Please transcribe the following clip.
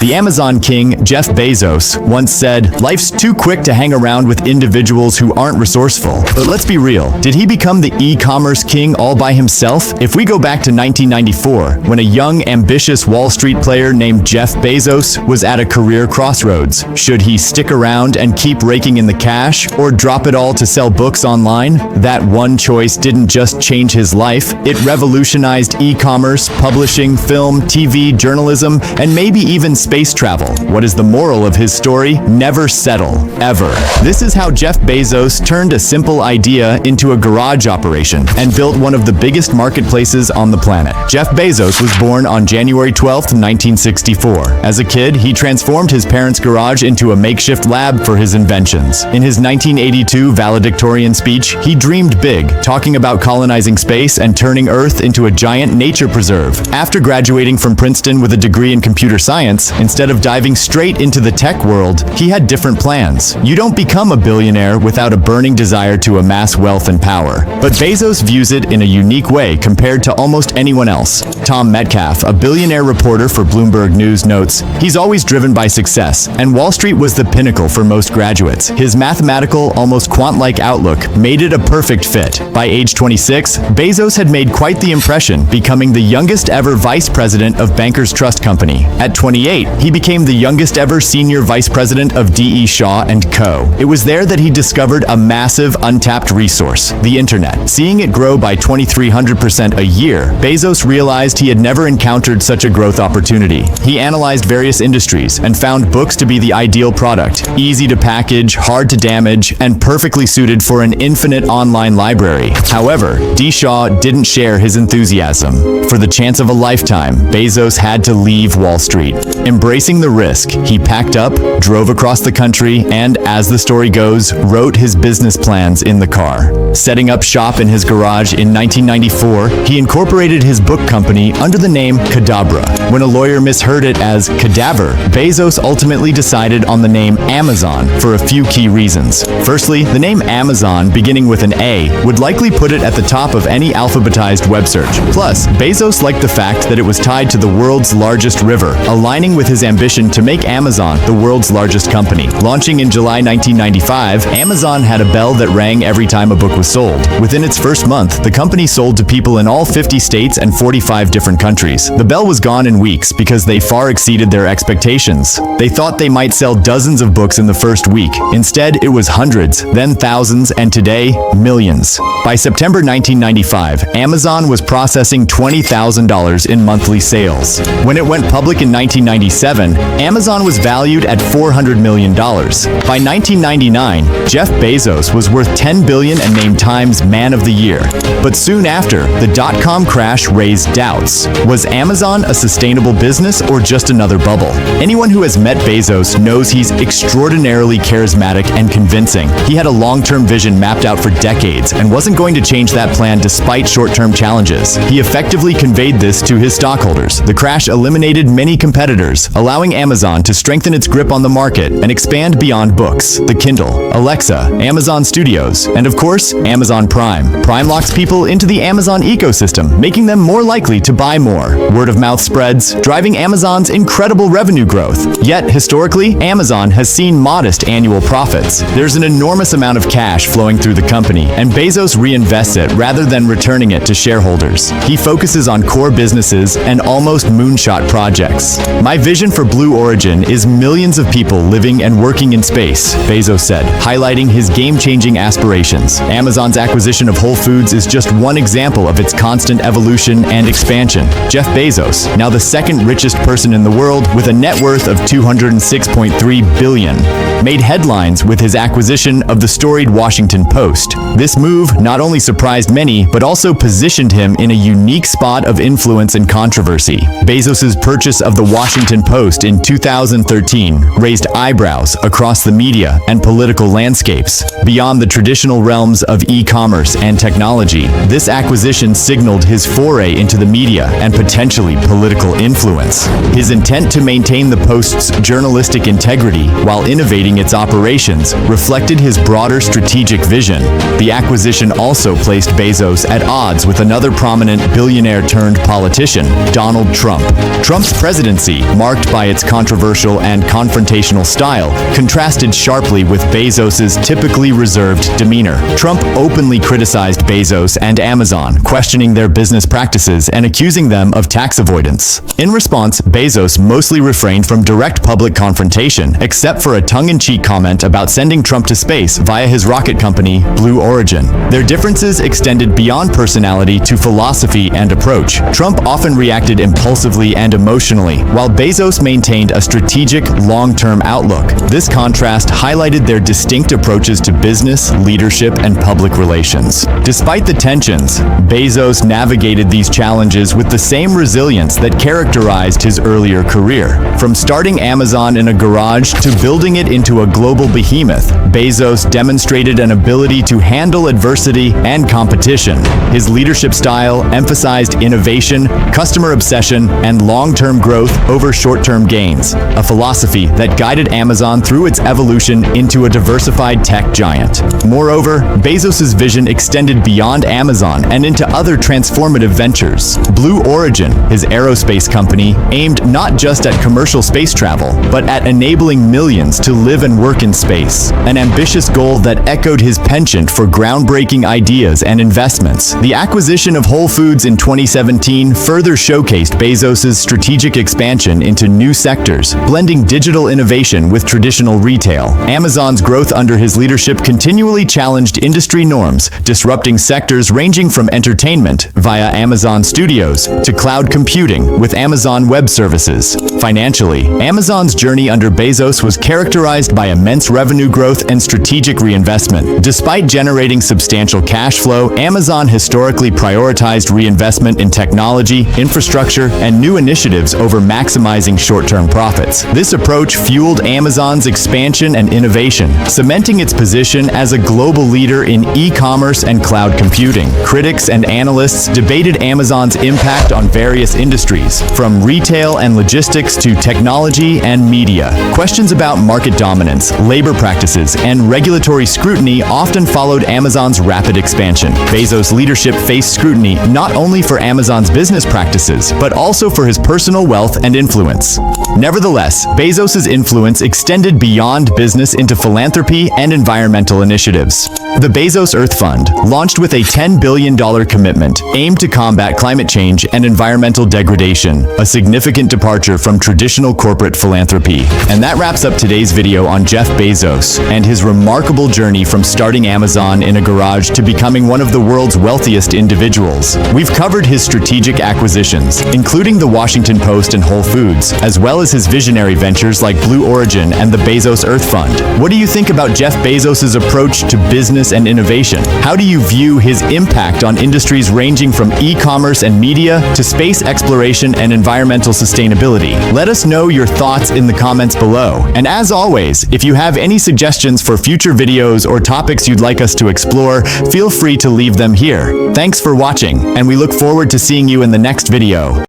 The Amazon king, Jeff Bezos, once said, "Life's too quick to hang around with individuals who aren't resourceful." But let's be real, did he become the e-commerce king all by himself? If we go back to 1994, when a young, ambitious Wall Street player named Jeff Bezos was at a career crossroads, should he stick around and keep raking in the cash, or drop it all to sell books online? That one choice didn't just change his life, it revolutionized e-commerce, publishing, film, TV, journalism, and maybe even space travel. What is the moral of his story? Never settle, ever. This is how Jeff Bezos turned a simple idea into a garage operation and built one of the biggest marketplaces on the planet. Jeff Bezos was born on January 12, 1964. As a kid, he transformed his parents' garage into a makeshift lab for his inventions. In his 1982 valedictorian speech, he dreamed big, talking about colonizing space and turning Earth into a giant nature preserve. After graduating from Princeton with a degree in computer science, instead of diving straight into the tech world, he had different plans. You don't become a billionaire without a burning desire to amass wealth and power. But Bezos views it in a unique way compared to almost anyone else. Tom Metcalf, a billionaire reporter for Bloomberg News, notes, "He's always driven by success, and Wall Street was the pinnacle for most graduates. His mathematical, almost quant-like outlook made it a perfect fit." By age 26, Bezos had made quite the impression, becoming the youngest ever vice president of Bankers Trust Company. At 28, he became the youngest ever senior vice president of D.E. Shaw & Co. It was there that he discovered a massive untapped resource, the internet. Seeing it grow by 2,300% a year, Bezos realized he had never encountered such a growth opportunity. He analyzed various industries and found books to be the ideal product, easy to package, hard to damage, and perfectly suited for an infinite online library. However, D. Shaw didn't share his enthusiasm. For the chance of a lifetime, Bezos had to leave Wall Street. Embracing the risk, he packed up, drove across the country, and, as the story goes, wrote his business plans in the car. Setting up shop in his garage in 1994, he incorporated his book company under the name Cadabra. When a lawyer misheard it as cadaver, Bezos ultimately decided on the name Amazon for a few key reasons. Firstly, the name Amazon, beginning with an A, would likely put it at the top of any alphabetized web search. Plus, Bezos liked the fact that it was tied to the world's largest river, aligning with his ambition to make Amazon the world's largest company. Launching in July 1995, Amazon had a bell that rang every time a book was sold. Within its first month, the company sold to people in all 50 states and 45 different countries. The bell was gone in weeks because they far exceeded their expectations. They thought they might sell dozens of books in the first week. Instead, it was hundreds, then thousands, and today, millions. By September 1995, Amazon was processing $20,000 in monthly sales. When it went public in 1997, Amazon was valued at $400 million. By 1999, Jeff Bezos was worth $10 billion and named Time's Man of the Year. But soon after, the dot-com crash raised doubts. Was Amazon a sustainable business or just another bubble? Anyone who has met Bezos knows he's extraordinarily charismatic and convincing. He had a long-term vision mapped out for decades and wasn't going to change that plan despite short-term challenges. He effectively conveyed this to his stockholders. The crash eliminated many competitors, allowing Amazon to strengthen its grip on the market and expand beyond books, the Kindle, Alexa, Amazon Studios, and of course, Amazon Prime. Prime locks people into the Amazon ecosystem, making them more likely to buy more. Word of mouth spreads, driving Amazon's incredible revenue growth. Yet, historically, Amazon has seen modest annual profits. There's an enormous amount of cash flowing through the company, and Bezos reinvests it rather than returning it to shareholders. He focuses on core businesses and almost moonshot projects. "My vision for Blue Origin is millions of people living and working in space," Bezos said, highlighting his game-changing aspirations. Amazon's acquisition of Whole Foods is just one example of its constant evolution and expansion. Jeff Bezos, now the second richest person in the world with a net worth of $206.3 billion, made headlines with his acquisition of the storied Washington Post. This move not only surprised many, but also positioned him in a unique spot of influence and controversy. Bezos's purchase of the Washington Post in 2013 raised eyebrows across the media and political landscapes. Beyond the traditional realms of e-commerce and technology, this acquisition signaled his foray into the media and potentially political influence. His intent to maintain the Post's journalistic integrity while innovating consolidating its operations reflected his broader strategic vision. The acquisition also placed Bezos at odds with another prominent billionaire-turned-politician, Donald Trump. Trump's presidency, marked by its controversial and confrontational style, contrasted sharply with Bezos's typically reserved demeanor. Trump openly criticized Bezos and Amazon, questioning their business practices and accusing them of tax avoidance. In response, Bezos mostly refrained from direct public confrontation, except for a tongue-in-cheek comment about sending Trump to space via his rocket company, Blue Origin. Their differences extended beyond personality to philosophy and approach. Trump often reacted impulsively and emotionally, while Bezos maintained a strategic, long-term outlook. This contrast highlighted their distinct approaches to business, leadership, and public relations. Despite the tensions, Bezos navigated these challenges with the same resilience that characterized his earlier career. From starting Amazon in a garage to building it into a global behemoth, Bezos demonstrated an ability to handle adversity and competition. His leadership style emphasized innovation, customer obsession, and long-term growth over short-term gains, a philosophy that guided Amazon through its evolution into a diversified tech giant. Moreover, Bezos's vision extended beyond Amazon and into other transformative ventures. Blue Origin, his aerospace company, aimed not just at commercial space travel, but at enabling millions to live and work in space, an ambitious goal that echoed his penchant for groundbreaking ideas and investments. The acquisition of Whole Foods in 2017 further showcased Bezos's strategic expansion into new sectors, blending digital innovation with traditional retail. Amazon's growth under his leadership continually challenged industry norms, disrupting sectors ranging from entertainment via Amazon Studios to cloud computing with Amazon Web Services. Financially, Amazon's journey under Bezos was characterized by immense revenue growth and strategic reinvestment. Despite generating substantial cash flow, Amazon historically prioritized reinvestment in technology, infrastructure, and new initiatives over maximizing short-term profits. This approach fueled Amazon's expansion and innovation, cementing its position as a global leader in e-commerce and cloud computing. Critics and analysts debated Amazon's impact on various industries, from retail and logistics to technology and media. Questions about market dominance, labor practices, and regulatory scrutiny often followed Amazon's rapid expansion. Bezos' leadership faced scrutiny not only for Amazon's business practices, but also for his personal wealth and influence. Nevertheless, Bezos' influence extended beyond business into philanthropy and environmental initiatives. The Bezos Earth Fund, launched with a $10 billion commitment, aimed to combat climate change and environmental degradation, a significant departure from traditional corporate philanthropy. And that wraps up today's video on Jeff Bezos and his remarkable journey from starting Amazon in a garage to becoming one of the world's wealthiest individuals. We've covered his strategic acquisitions, including the Washington Post and Whole Foods, as well as his visionary ventures like Blue Origin and the Bezos Earth Fund. What do you think about Jeff Bezos' approach to business and innovation? How do you view his impact on industries ranging from e-commerce and media to space exploration and environmental sustainability? Let us know your thoughts in the comments below. And as always, if you have any suggestions for future videos or topics you'd like us to explore, feel free to leave them here. Thanks for watching, and we look forward to seeing you in the next video.